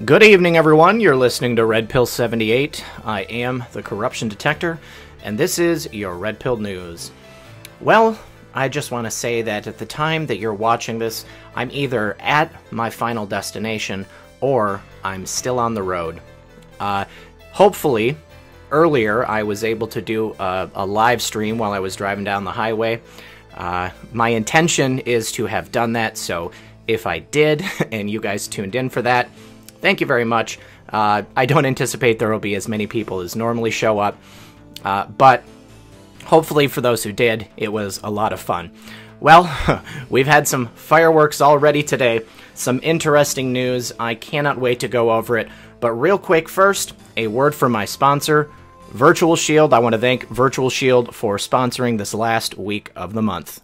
Good evening, everyone. You're listening to Red Pill 78. I am the corruption detector, and this is your Red Pill News. Well, I just want to say that at the time that you're watching this, I'm either at my final destination or I'm still on the road. Hopefully, earlier I was able to do a live stream while I was driving down the highway. My intention is to have done that, so if I did, and you guys tuned in for that, thank you very much. I don't anticipate there will be as many people as normally show up, but hopefully for those who did, it was a lot of fun. Well, we've had some fireworks already today, some interesting news. I cannot wait to go over it, but real quick first, a word from my sponsor, Virtual Shield. I want to thank Virtual Shield for sponsoring this last week of the month.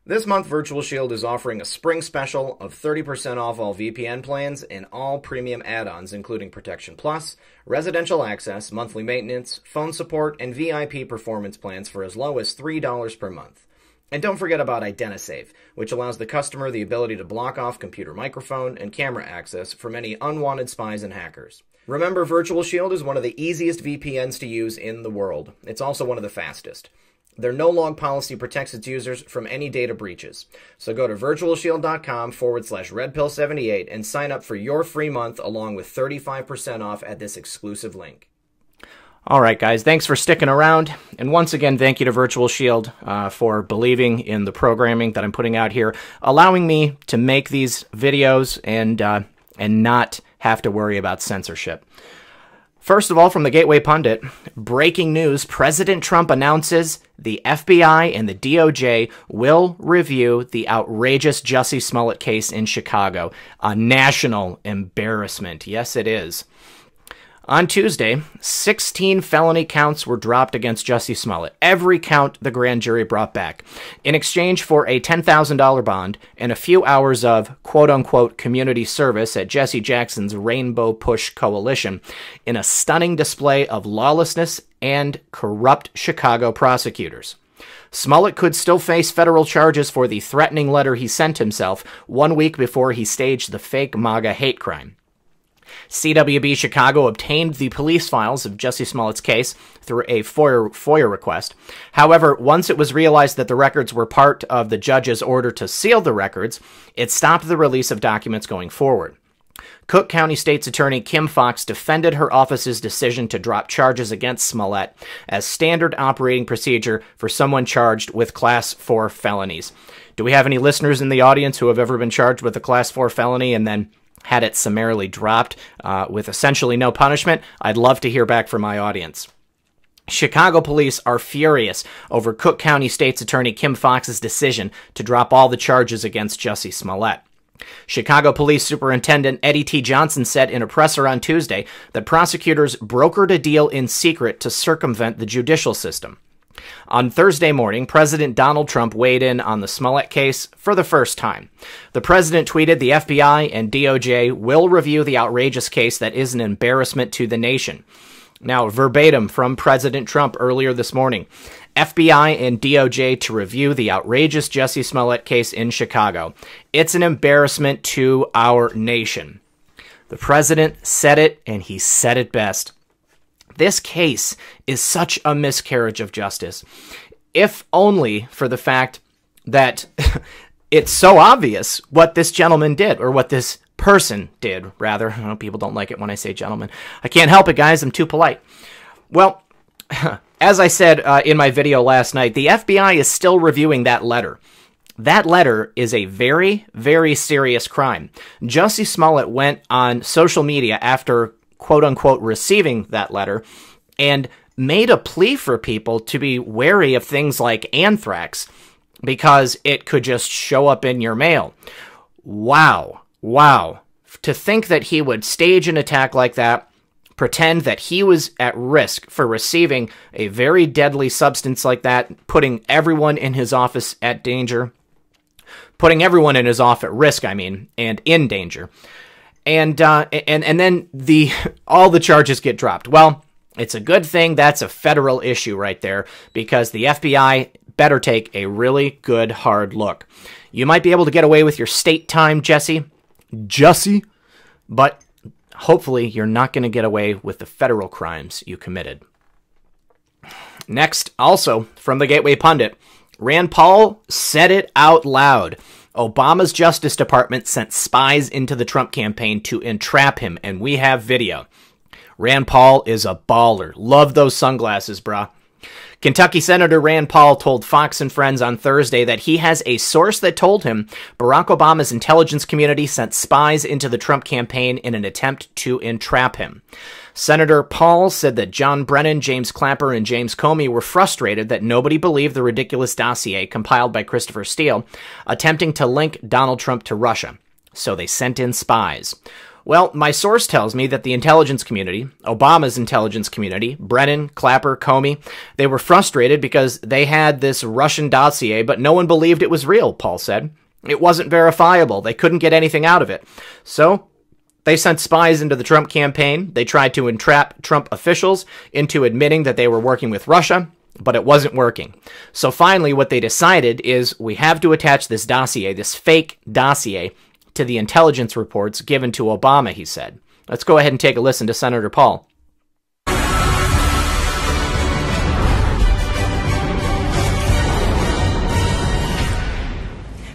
This month, Virtual Shield is offering a spring special of 30% off all VPN plans and all premium add-ons, including Protection Plus, residential access, monthly maintenance, phone support, and VIP performance plans for as low as $3 per month. And don't forget about IdentiSafe, which allows the customer the ability to block off computer microphone and camera access from any unwanted spies and hackers. Remember, Virtual Shield is one of the easiest VPNs to use in the world. It's also one of the fastest. Their no-log policy protects its users from any data breaches. So go to virtualshield.com/redpill78 and sign up for your free month along with 35% off at this exclusive link. All right, guys, thanks for sticking around. And once again, thank you to Virtual Shield for believing in the programming that I'm putting out here, allowing me to make these videos and not have to worry about censorship. First of all, from the Gateway Pundit, breaking news, President Trump announces the FBI and the DOJ will review the outrageous Jussie Smollett case in Chicago. A national embarrassment. Yes, it is. On Tuesday, 16 felony counts were dropped against Jussie Smollett. Every count the grand jury brought back, in exchange for a $10,000 bond and a few hours of quote-unquote community service at Jesse Jackson's Rainbow Push Coalition, in a stunning display of lawlessness and corrupt Chicago prosecutors. Smollett could still face federal charges for the threatening letter he sent himself 1 week before he staged the fake MAGA hate crime. CWB Chicago obtained the police files of Jussie Smollett's case through a FOIA request. However, once it was realized that the records were part of the judge's order to seal the records, it stopped the release of documents going forward. Cook County State's Attorney Kim Foxx defended her office's decision to drop charges against Smollett as standard operating procedure for someone charged with Class 4 felonies. Do we have any listeners in the audience who have ever been charged with a Class 4 felony and then had it summarily dropped with essentially no punishment? I'd love to hear back from my audience. Chicago police are furious over Cook County State's Attorney Kim Foxx's decision to drop all the charges against Jussie Smollett. Chicago Police Superintendent Eddie T. Johnson said in a presser on Tuesday that prosecutors brokered a deal in secret to circumvent the judicial system. On Thursday morning, President Donald Trump weighed in on the Smollett case for the first time. The president tweeted, "The FBI and DOJ will review the outrageous case that is an embarrassment to the nation." Now, verbatim from President Trump earlier this morning, FBI and DOJ to review the outrageous Jussie Smollett case in Chicago. It's an embarrassment to our nation. The president said it, and he said it best. This case is such a miscarriage of justice, if only for the fact that it's so obvious what this gentleman did, or what this person did, rather. I know people don't like it when I say gentleman. I can't help it, guys. I'm too polite. Well, as I said in my video last night, the FBI is still reviewing that letter. That letter is a very, very serious crime. Jussie Smollett went on social media after quote-unquote receiving that letter and made a plea for people to be wary of things like anthrax because it could just show up in your mail. Wow. Wow. To think that he would stage an attack like that, pretend that he was at risk for receiving a very deadly substance like that, putting everyone in his office at danger, putting everyone in his office at risk, and in danger. And then all the charges get dropped. Well, it's a good thing that's a federal issue right there, because the FBI better take a really good hard look. You might be able to get away with your state time, Jussie, but hopefully you're not going to get away with the federal crimes you committed. Next, also from the Gateway Pundit, Rand Paul said it out loud. Obama's Justice Department sent spies into the Trump campaign to entrap him, and we have video. Rand Paul is a baller. Love those sunglasses, brah. Kentucky Senator Rand Paul told Fox and Friends on Thursday that he has a source that told him Barack Obama's intelligence community sent spies into the Trump campaign in an attempt to entrap him. Senator Paul said that John Brennan, James Clapper, and James Comey were frustrated that nobody believed the ridiculous dossier compiled by Christopher Steele attempting to link Donald Trump to Russia. So they sent in spies. Well, my source tells me that the intelligence community, Obama's intelligence community, Brennan, Clapper, Comey, they were frustrated because they had this Russian dossier, but no one believed it was real, Paul said. It wasn't verifiable. They couldn't get anything out of it. So they sent spies into the Trump campaign. They tried to entrap Trump officials into admitting that they were working with Russia, but it wasn't working. So finally, what they decided is we have to attach this dossier, this fake dossier, to the intelligence reports given to Obama, he said. Let's go ahead and take a listen to Senator Paul.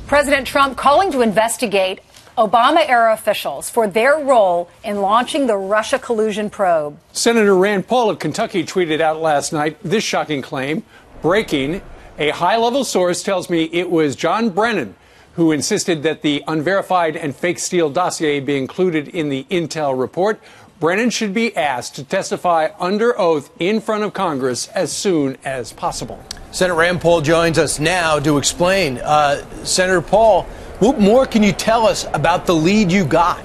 President Trump calling to investigate Obama-era officials for their role in launching the Russia collusion probe. Senator Rand Paul of Kentucky tweeted out last night this shocking claim. Breaking, a high-level source tells me it was John Brennan who insisted that the unverified and fake Steele dossier be included in the intel report. Brennan should be asked to testify under oath in front of Congress as soon as possible. Senator Rand Paul joins us now to explain. Senator Paul, what more can you tell us about the lead you got?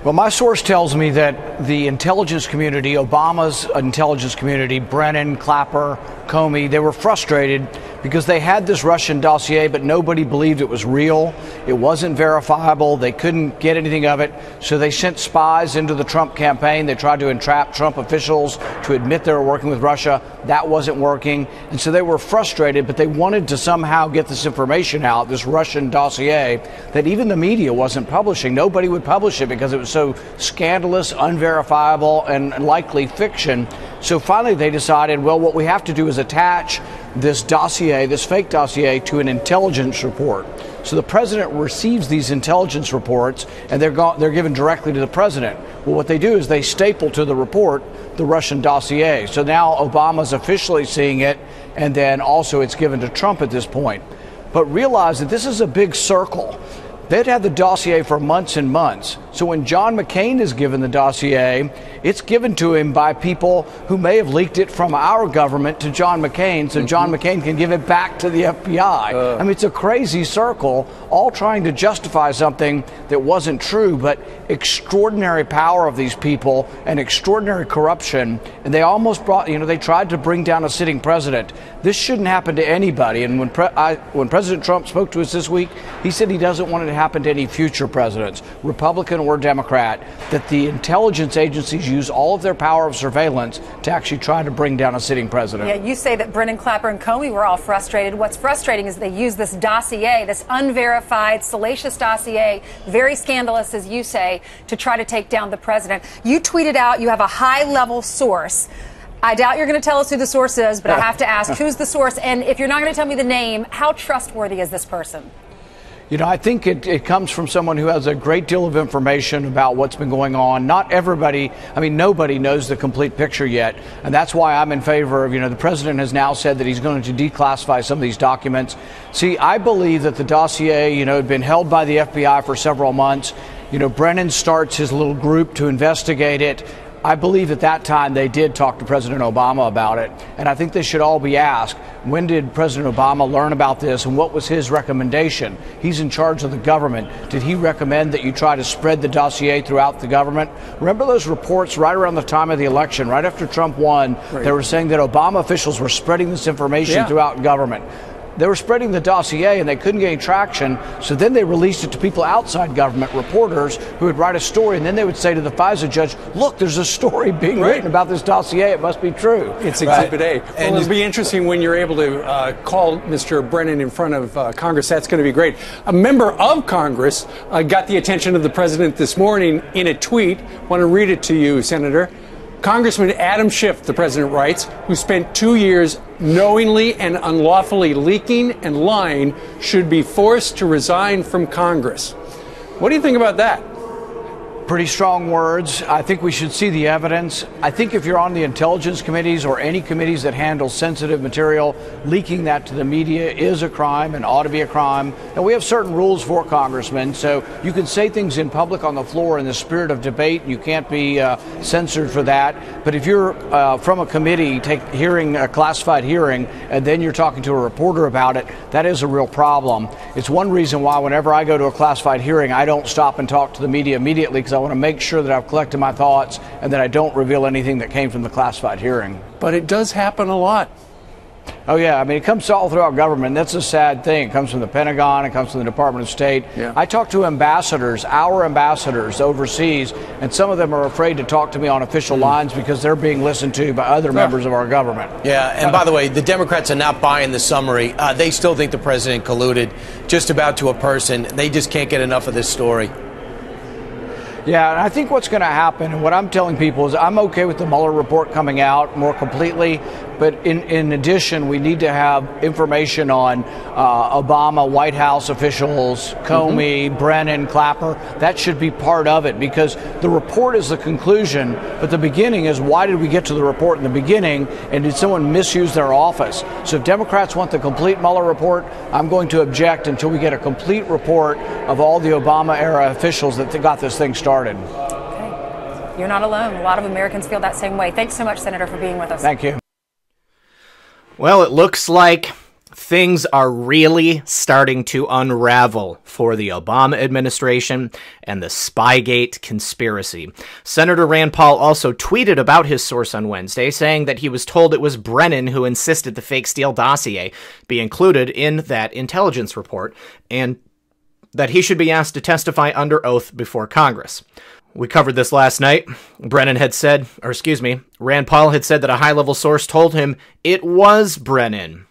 Well, my source tells me that the intelligence community, Obama's intelligence community, Brennan, Clapper, Comey, they were frustrated because they had this Russian dossier, but nobody believed it was real. It wasn't verifiable. They couldn't get anything of it. So they sent spies into the Trump campaign. They tried to entrap Trump officials to admit they were working with Russia. That wasn't working. And so they were frustrated, but they wanted to somehow get this information out, this Russian dossier, that even the media wasn't publishing. Nobody would publish it because it was so scandalous, unverifiable, and likely fiction. So finally they decided, well, what we have to do is attach this dossier, this fake dossier, to an intelligence report. So the president receives these intelligence reports, and they're given directly to the president. Well, what they do is they staple to the report the Russian dossier. So now Obama's officially seeing it, and then also it's given to Trump at this point. But realize that this is a big circle. They'd had the dossier for months and months. So when John McCain is given the dossier, it's given to him by people who may have leaked it from our government to John McCain, so John McCain can give it back to the FBI. I mean, it's a crazy circle, all trying to justify something that wasn't true, but extraordinary power of these people and extraordinary corruption. And they almost brought, they tried to bring down a sitting president. This shouldn't happen to anybody. And when President Trump spoke to us this week, he said he doesn't want it to happen to any future presidents, Republican or Democrat, that the intelligence agencies use all of their power of surveillance to actually try to bring down a sitting president. Yeah, you say that Brennan, Clapper, and Comey were all frustrated. What's frustrating is they use this dossier, this unverified, salacious dossier, very scandalous, as you say, to try to take down the president. You tweeted out you have a high-level source. I doubt you're going to tell us who the source is, but I have to ask, who's the source? And if you're not going to tell me the name, how trustworthy is this person? I think it comes from someone who has a great deal of information about what's been going on. Not everybody, nobody knows the complete picture yet. And that's why I'm in favor of, the president has now said that he's going to declassify some of these documents. See, I believe that the dossier, had been held by the FBI for several months. Brennan starts his little group to investigate it. I believe at that time they did talk to President Obama about it, and I think they should all be asked, when did President Obama learn about this and what was his recommendation? He's in charge of the government. Did he recommend that you try to spread the dossier throughout the government? Remember those reports right around the time of the election, right after Trump won, They were saying that Obama officials were spreading this information throughout government. They were spreading the dossier and they couldn't gain traction, so then they released it to people outside government, reporters who would write a story, and then they would say to the FISA judge, look, there's a story being written about this dossier, it must be true. It's Exhibit A. Well, it'll be interesting when you're able to call Mr. Brennan in front of Congress. That's going to be great. A member of Congress got the attention of the president this morning in a tweet. I want to read it to you, Senator. Congressman Adam Schiff, the president writes, who spent 2 years knowingly and unlawfully leaking and lying, should be forced to resign from Congress. What do you think about that? Pretty strong words. I think we should see the evidence. I think if you're on the intelligence committees or any committees that handle sensitive material, leaking that to the media is a crime and ought to be a crime. And we have certain rules for congressmen, so you can say things in public on the floor in the spirit of debate. You can't be censored for that. But if you're from a committee hearing a classified hearing and then you're talking to a reporter about it, that is a real problem. It's one reason why whenever I go to a classified hearing, I don't stop and talk to the media immediately, because I want to make sure that I've collected my thoughts and that I don't reveal anything that came from the classified hearing. But it does happen a lot. Oh, yeah. I mean, it comes all throughout government. That's a sad thing. It comes from the Pentagon. It comes from the Department of State. Yeah. I talk to ambassadors, our ambassadors overseas, and some of them are afraid to talk to me on official lines because they're being listened to by other members of our government. Yeah, and by the way, the Democrats are not buying the summary. They still think the president colluded just about to a person. They just can't get enough of this story. Yeah, and I think what's going to happen, and what I'm telling people is I'm okay with the Mueller report coming out more completely, but in addition, we need to have information on Obama, White House officials, Comey, Brennan, Clapper. That should be part of it, because the report is the conclusion, but the beginning is why did we get to the report in the beginning, and did someone misuse their office? So if Democrats want the complete Mueller report, I'm going to object until we get a complete report of all the Obama-era officials that got this thing started. Okay. You're not alone. A lot of Americans feel that same way. Thanks so much, Senator, for being with us. Thank you. Well, it looks like things are really starting to unravel for the Obama administration and the Spygate conspiracy. Senator Rand Paul also tweeted about his source on Wednesday, saying that he was told it was Brennan who insisted the fake Steele dossier be included in that intelligence report, and that he should be asked to testify under oath before Congress. We covered this last night. Rand Paul had said that a high-level source told him it was Brennan.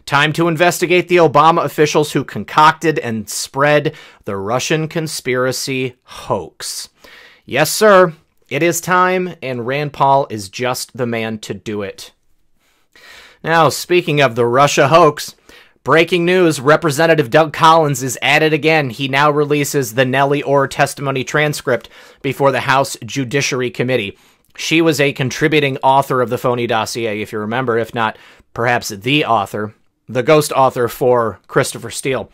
Time to investigate the Obama officials who concocted and spread the Russian conspiracy hoax. Yes, sir, it is time, and Rand Paul is just the man to do it. Now, speaking of the Russia hoax, breaking news, Representative Doug Collins is at it again. He now releases the Nellie Ohr testimony transcript before the House Judiciary Committee. She was a contributing author of the phony dossier, if you remember, if not perhaps the author, the ghost author for Christopher Steele.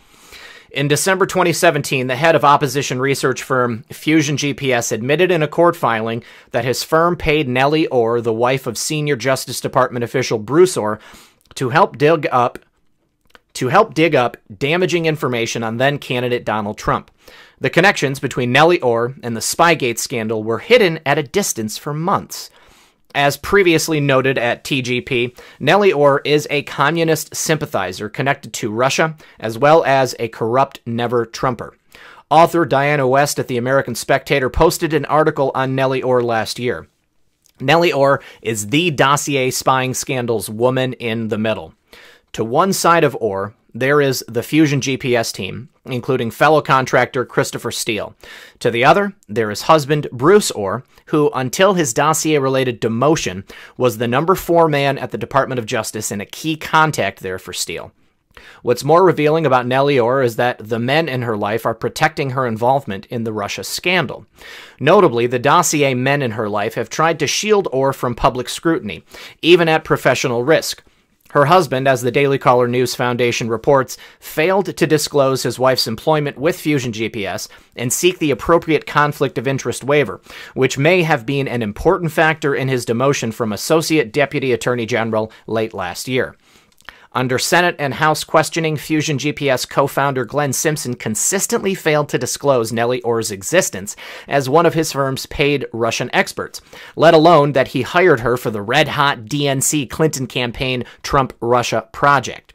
In December 2017, the head of opposition research firm Fusion GPS admitted in a court filing that his firm paid Nellie Ohr, the wife of senior Justice Department official Bruce Ohr, to help dig up damaging information on then-candidate Donald Trump. The connections between Nellie Ohr and the Spygate scandal were hidden at a distance for months. As previously noted at TGP, Nellie Ohr is a communist sympathizer connected to Russia, as well as a corrupt never-Trumper. Author Diana West at the American Spectator posted an article on Nellie Ohr last year. Nellie Ohr is the dossier spying scandal's woman in the middle. To one side of Ohr, there is the Fusion GPS team, including fellow contractor Christopher Steele. To the other, there is husband Bruce Ohr, who, until his dossier-related demotion, was the number 4 man at the Department of Justice and a key contact there for Steele. What's more revealing about Nellie Ohr is that the men in her life are protecting her involvement in the Russia scandal. Notably, the dossier men in her life have tried to shield Ohr from public scrutiny, even at professional risk. Her husband, as the Daily Caller News Foundation reports, failed to disclose his wife's employment with Fusion GPS and seek the appropriate conflict of interest waiver, which may have been an important factor in his demotion from Associate Deputy Attorney General late last year. Under Senate and House questioning, Fusion GPS co-founder Glenn Simpson consistently failed to disclose Nellie Ohr's existence as one of his firm's paid Russian experts, let alone that he hired her for the red-hot DNC Clinton campaign Trump-Russia project.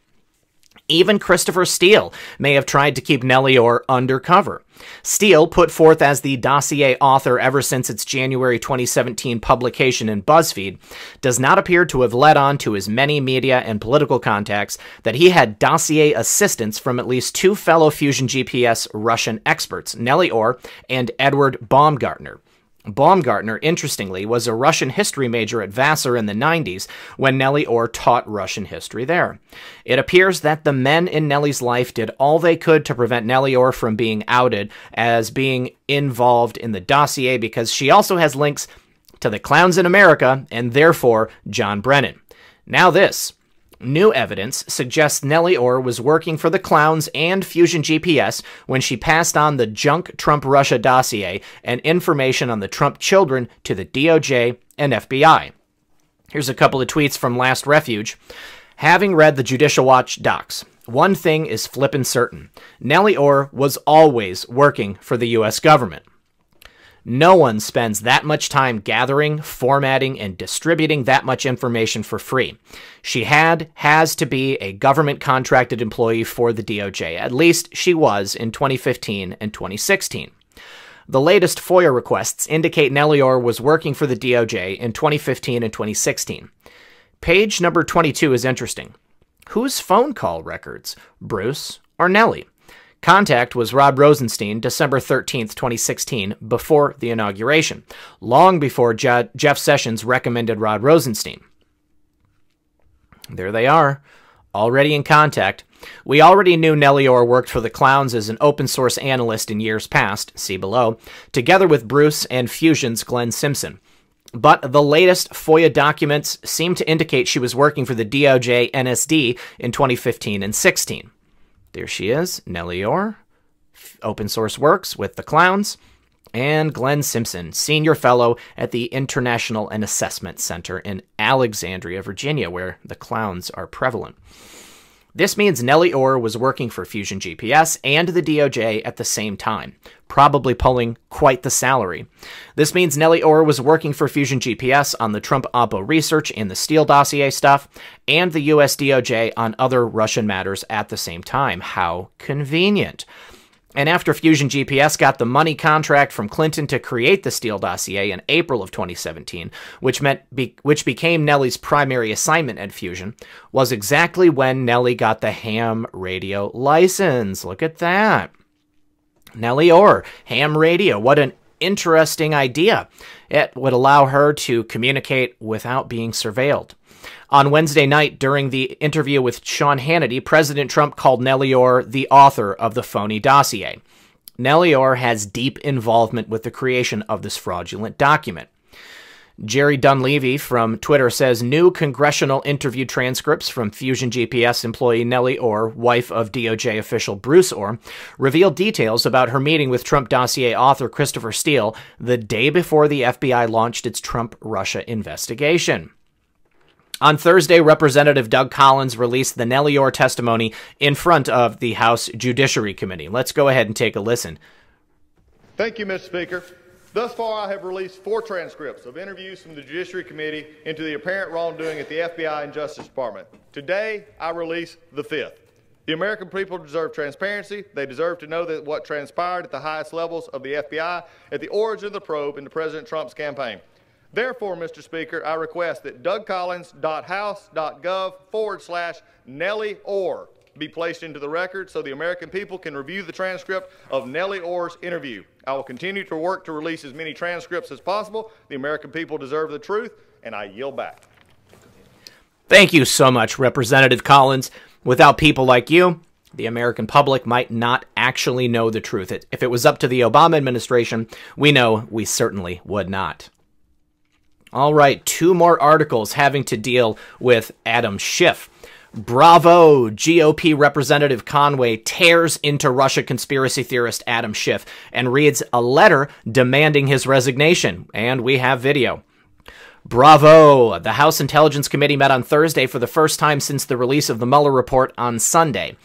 Even Christopher Steele may have tried to keep Nellie Ohr undercover. Steele, put forth as the dossier author ever since its January 2017 publication in BuzzFeed, does not appear to have let on to his many media and political contacts that he had dossier assistance from at least two fellow Fusion GPS Russian experts, Nellie Ohr and Edward Baumgartner. Baumgartner, interestingly, was a Russian history major at Vassar in the 90s when Nellie Ohr taught Russian history there. It appears that the men in Nellie's life did all they could to prevent Nellie Ohr from being outed as being involved in the dossier because she also has links to the clowns in America and therefore John Brennan. Now this. New evidence suggests Nellie Ohr was working for the clowns and Fusion GPS when she passed on the junk Trump Russia dossier and information on the Trump children to the DOJ and FBI. Here's a couple of tweets from Last Refuge. Having read the Judicial Watch docs, one thing is flippin' certain. Nellie Ohr was always working for the U.S. government. No one spends that much time gathering, formatting, and distributing that much information for free. She has to be a government-contracted employee for the DOJ. At least she was in 2015 and 2016. The latest FOIA requests indicate Nellie Ohr was working for the DOJ in 2015 and 2016. Page number 22 is interesting. Whose phone call records? Bruce or Nellie? Contact was Rod Rosenstein, December 13th, 2016, before the inauguration, long before Jeff Sessions recommended Rod Rosenstein. There they are, already in contact. We already knew Nellie Ohr worked for the clowns as an open-source analyst in years past, see below, together with Bruce and Fusion's Glenn Simpson. But the latest FOIA documents seem to indicate she was working for the DOJ NSD in 2015 and 16. There she is, Nellie Ohr, open source works with the clowns, and Glenn Simpson, senior fellow at the International and Assessment Center in Alexandria, Virginia, where the clowns are prevalent. This means Nellie Ohr was working for Fusion GPS and the DOJ at the same time, probably pulling quite the salary. This means Nellie Ohr was working for Fusion GPS on the Trump Oppo research and the Steele dossier stuff, and the US DOJ on other Russian matters at the same time. How convenient. And after Fusion GPS got the money contract from Clinton to create the Steele dossier in April of 2017, which became Nellie's primary assignment at Fusion, was exactly when Nellie got the ham radio license. Look at that. Nellie Ohr, ham radio. What an interesting idea. It would allow her to communicate without being surveilled. On Wednesday night, during the interview with Sean Hannity, President Trump called Nellie Ohr the author of the phony dossier. Nellie Ohr has deep involvement with the creation of this fraudulent document. Jerry Dunleavy from Twitter says, new congressional interview transcripts from Fusion GPS employee Nellie Ohr, wife of DOJ official Bruce Ohr, reveal details about her meeting with Trump dossier author Christopher Steele the day before the FBI launched its Trump-Russia investigation. On Thursday, Representative Doug Collins released the Nellie Ohr testimony in front of the House Judiciary Committee. Let's go ahead and take a listen. Thank you, Mr. Speaker. Thus far, I have released 4 transcripts of interviews from the Judiciary Committee into the apparent wrongdoing at the FBI and Justice Department. Today, I release the 5th. The American people deserve transparency. They deserve to know that what transpired at the highest levels of the FBI at the origin of the probe into President Trump's campaign. Therefore, Mr. Speaker, I request that dougcollins.house.gov/Nellie Ohr be placed into the record so the American people can review the transcript of Nellie Ohr's interview. I will continue to work to release as many transcripts as possible. The American people deserve the truth, and I yield back. Thank you so much, Representative Collins. Without people like you, the American public might not actually know the truth. If it was up to the Obama administration, we know we certainly would not. All right, 2 more articles having to deal with Adam Schiff. Bravo! GOP Representative Conway tears into Russia conspiracy theorist Adam Schiff and reads a letter demanding his resignation. And we have video. Bravo! The House Intelligence Committee met on Thursday for the first time since the release of the Mueller report on Sunday.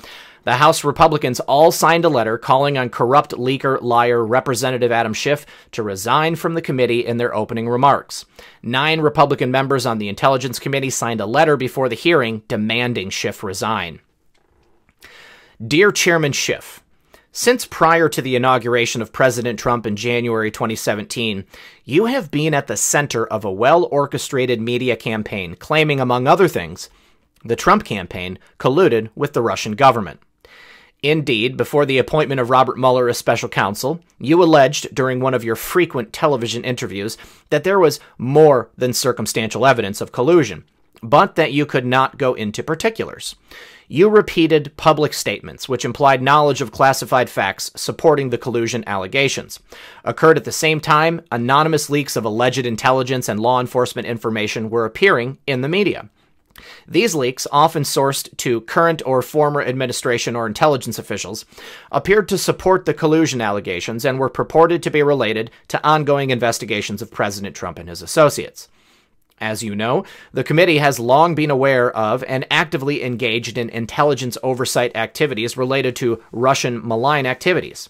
The House Republicans all signed a letter calling on corrupt leaker, liar Representative Adam Schiff to resign from the committee in their opening remarks. 9 Republican members on the Intelligence Committee signed a letter before the hearing demanding Schiff resign. Dear Chairman Schiff, since prior to the inauguration of President Trump in January 2017, you have been at the center of a well-orchestrated media campaign claiming, among other things, the Trump campaign colluded with the Russian government. Indeed, before the appointment of Robert Mueller as special counsel, you alleged during one of your frequent television interviews that there was more than circumstantial evidence of collusion, but that you could not go into particulars. You repeated public statements which implied knowledge of classified facts supporting the collusion allegations. Occurred at the same time, anonymous leaks of alleged intelligence and law enforcement information were appearing in the media. These leaks, often sourced to current or former administration or intelligence officials, appeared to support the collusion allegations and were purported to be related to ongoing investigations of President Trump and his associates. As you know, the committee has long been aware of and actively engaged in intelligence oversight activities related to Russian malign activities.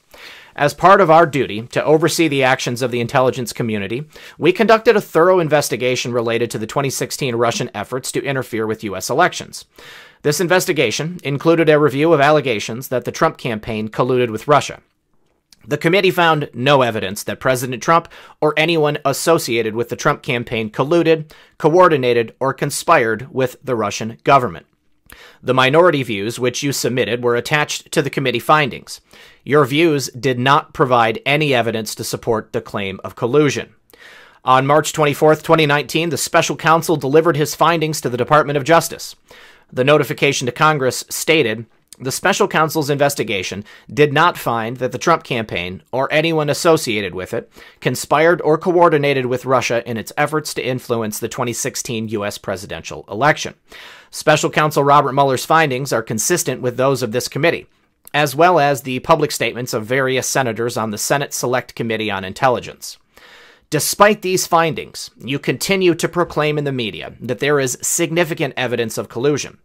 As part of our duty to oversee the actions of the intelligence community, we conducted a thorough investigation related to the 2016 Russian efforts to interfere with U.S. elections. This investigation included a review of allegations that the Trump campaign colluded with Russia. The committee found no evidence that President Trump or anyone associated with the Trump campaign colluded, coordinated, or conspired with the Russian government. The minority views which you submitted were attached to the committee findings. Your views did not provide any evidence to support the claim of collusion. On March 24, 2019, the special counsel delivered his findings to the Department of Justice. The notification to Congress stated, the special counsel's investigation did not find that the Trump campaign, or anyone associated with it, conspired or coordinated with Russia in its efforts to influence the 2016 U.S. presidential election. Special counsel Robert Mueller's findings are consistent with those of this committee, as well as the public statements of various senators on the Senate Select Committee on Intelligence. Despite these findings, you continue to proclaim in the media that there is significant evidence of collusion.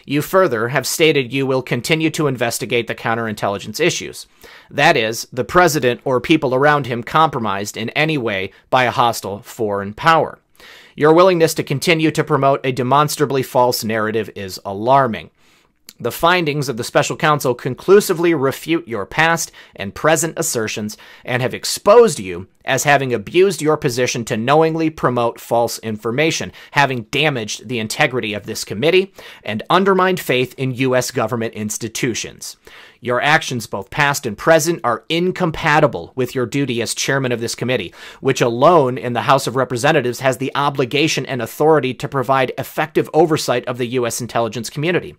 You further have stated you will continue to investigate the counterintelligence issues. That is, the president or people around him compromised in any way by a hostile foreign power. Your willingness to continue to promote a demonstrably false narrative is alarming. The findings of the special counsel conclusively refute your past and present assertions and have exposed you as having abused your position to knowingly promote false information, having damaged the integrity of this committee and undermined faith in U.S. government institutions. Your actions, both past and present, are incompatible with your duty as chairman of this committee, which alone in the House of Representatives has the obligation and authority to provide effective oversight of the U.S. intelligence community.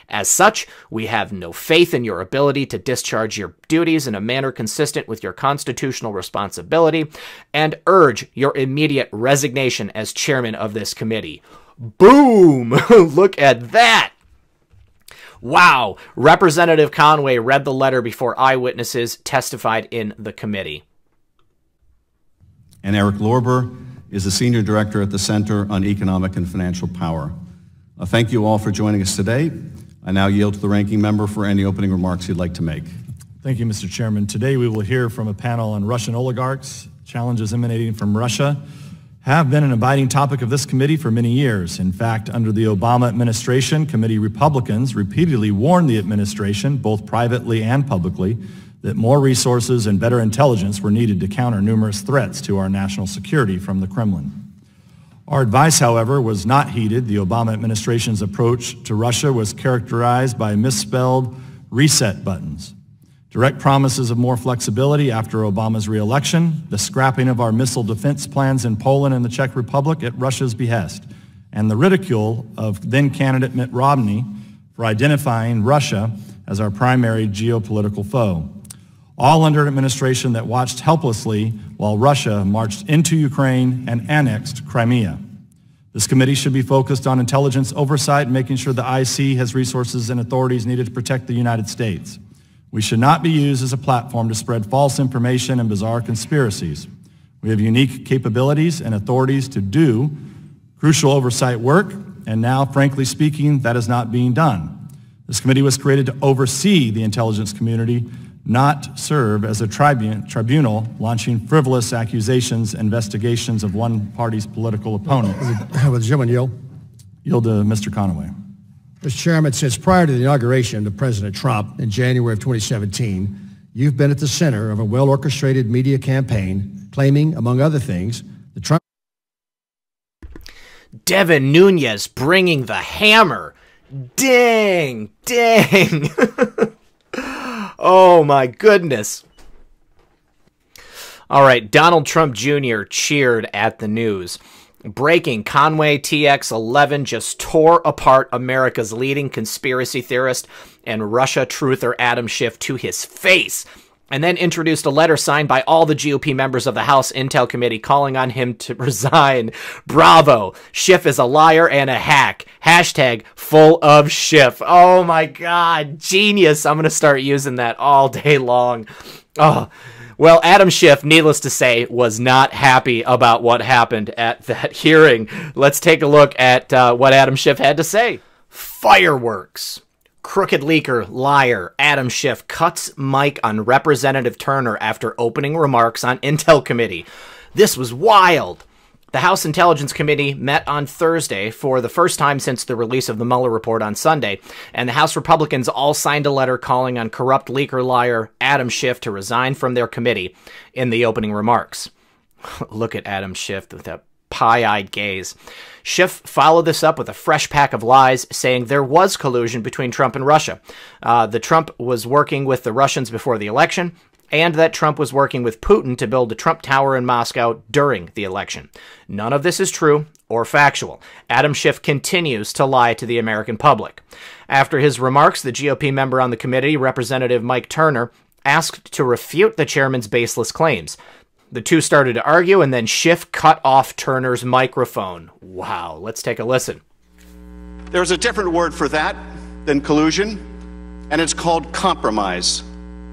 As such, we have no faith in your ability to discharge your duties in a manner consistent with your constitutional responsibility and urge your immediate resignation as chairman of this committee. Boom! Look at that! Wow! Representative Conway read the letter before eyewitnesses testified in the committee. And Eric Lorber is the Senior Director at the Center on Economic and Financial Power. Thank you all for joining us today. I now yield to the ranking member for any opening remarks he'd like to make. Thank you, Mr. Chairman. Today we will hear from a panel on Russian oligarchs. Challenges emanating from Russia have been an abiding topic of this committee for many years. In fact, under the Obama administration, committee Republicans repeatedly warned the administration, both privately and publicly, that more resources and better intelligence were needed to counter numerous threats to our national security from the Kremlin. Our advice, however, was not heeded. The Obama administration's approach to Russia was characterized by misspelled reset buttons, direct promises of more flexibility after Obama's re-election, the scrapping of our missile defense plans in Poland and the Czech Republic at Russia's behest, and the ridicule of then-candidate Mitt Romney for identifying Russia as our primary geopolitical foe. All under an administration that watched helplessly while Russia marched into Ukraine and annexed Crimea. This committee should be focused on intelligence oversight and making sure the IC has resources and authorities needed to protect the United States. We should not be used as a platform to spread false information and bizarre conspiracies. We have unique capabilities and authorities to do crucial oversight work, and now, frankly speaking, that is not being done. This committee was created to oversee the intelligence community, not serve as a tribunal launching frivolous accusations and investigations of one party's political opponents. Would the gentleman yield? Yield to Mr. Conaway. Mr. Chairman, since prior to the inauguration of President Trump in January of 2017, you've been at the center of a well-orchestrated media campaign claiming, among other things, the Trump... Devin Nunes bringing the hammer. Ding! Ding! Oh, my goodness. All right, Donald Trump Jr. cheered at the news. Breaking, Conway TX11 just tore apart America's leading conspiracy theorist and Russia truther Adam Schiff to his face, and then introduced a letter signed by all the GOP members of the House Intel Committee calling on him to resign. Bravo! Schiff is a liar and a hack. Hashtag full of Schiff. Oh my God, genius. I'm going to start using that all day long. Oh, well, Adam Schiff, needless to say, was not happy about what happened at that hearing. Let's take a look at what Adam Schiff had to say. Fireworks. Crooked leaker, liar, Adam Schiff cuts mic on Representative Turner after opening remarks on Intel Committee. This was wild. The House Intelligence Committee met on Thursday for the first time since the release of the Mueller report on Sunday, and the House Republicans all signed a letter calling on corrupt leaker liar Adam Schiff to resign from their committee in the opening remarks. Look at Adam Schiff with that pie-eyed gaze. Schiff followed this up with a fresh pack of lies, saying there was collusion between Trump and Russia. The Trump was working with the Russians before the election, and that Trump was working with Putin to build the Trump Tower in Moscow during the election. None of this is true or factual. Adam Schiff continues to lie to the American public. After his remarks, the GOP member on the committee, Representative Mike Turner, asked to refute the chairman's baseless claims. The two started to argue, and then Schiff cut off Turner's microphone. Wow, let's take a listen. There's a different word for that than collusion, and it's called compromise.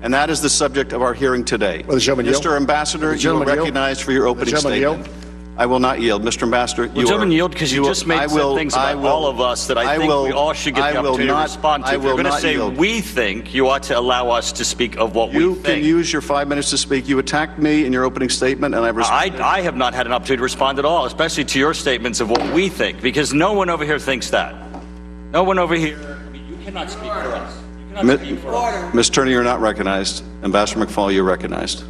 And that is the subject of our hearing today. Mr. Ambassador, you are recognized for your opening statement. I will not yield. Mr. Ambassador, you gentlemen, yield because you just made some things about all of us that I think we all should get the opportunity to respond to. If you're going to say we think, you ought to allow us to speak of what we think. You can use your 5 minutes to speak. You attacked me in your opening statement, and I've responded. I have not had an opportunity to respond at all, especially to your statements of what we think, because no one over here thinks that. No one over here. I mean, you cannot speak for us. Ms. Turner, you're not recognized. Ambassador McFaul, you're recognized.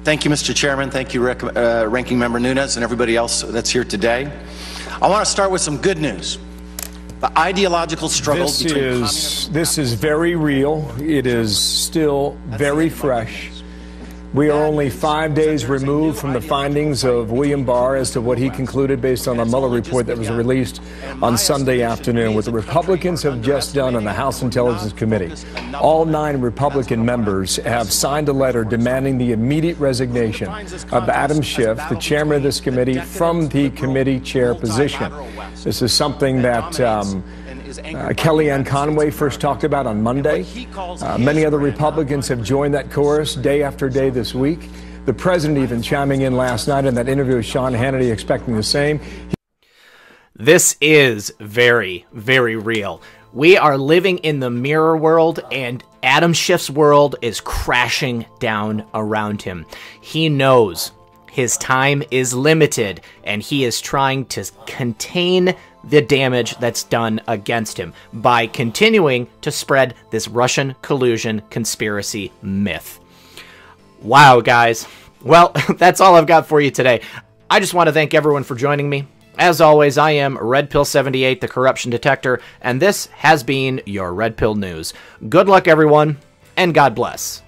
Thank you, Mr. Chairman. Thank you, Ranking Member Nunes and everybody else that's here today. I want to start with some good news. The ideological struggle This is very real. It is still very fresh. We are only 5 days removed from the findings of William Barr as to what he concluded based on the Mueller report that was released on Sunday afternoon. What the Republicans have just done on the House Intelligence Committee, all 9 Republican members have signed a letter demanding the immediate resignation of Adam Schiff, the chairman of this committee, from the committee chair position. This is something that Kellyanne Conway first talked about on Monday. Many other Republicans have joined that chorus day after day this week. The president even chiming in last night in that interview with Sean Hannity, expecting the same. This is very, very real. We are living in the mirror world, and Adam Schiff's world is crashing down around him. He knows his time is limited, and he is trying to contain the damage that's done against him by continuing to spread this Russian collusion conspiracy myth. Wow, guys. Well, that's all I've got for you today. I just want to thank everyone for joining me. As always, I am Red Pill 78, the corruption detector, and this has been your Red Pill News. Good luck, everyone, and God bless.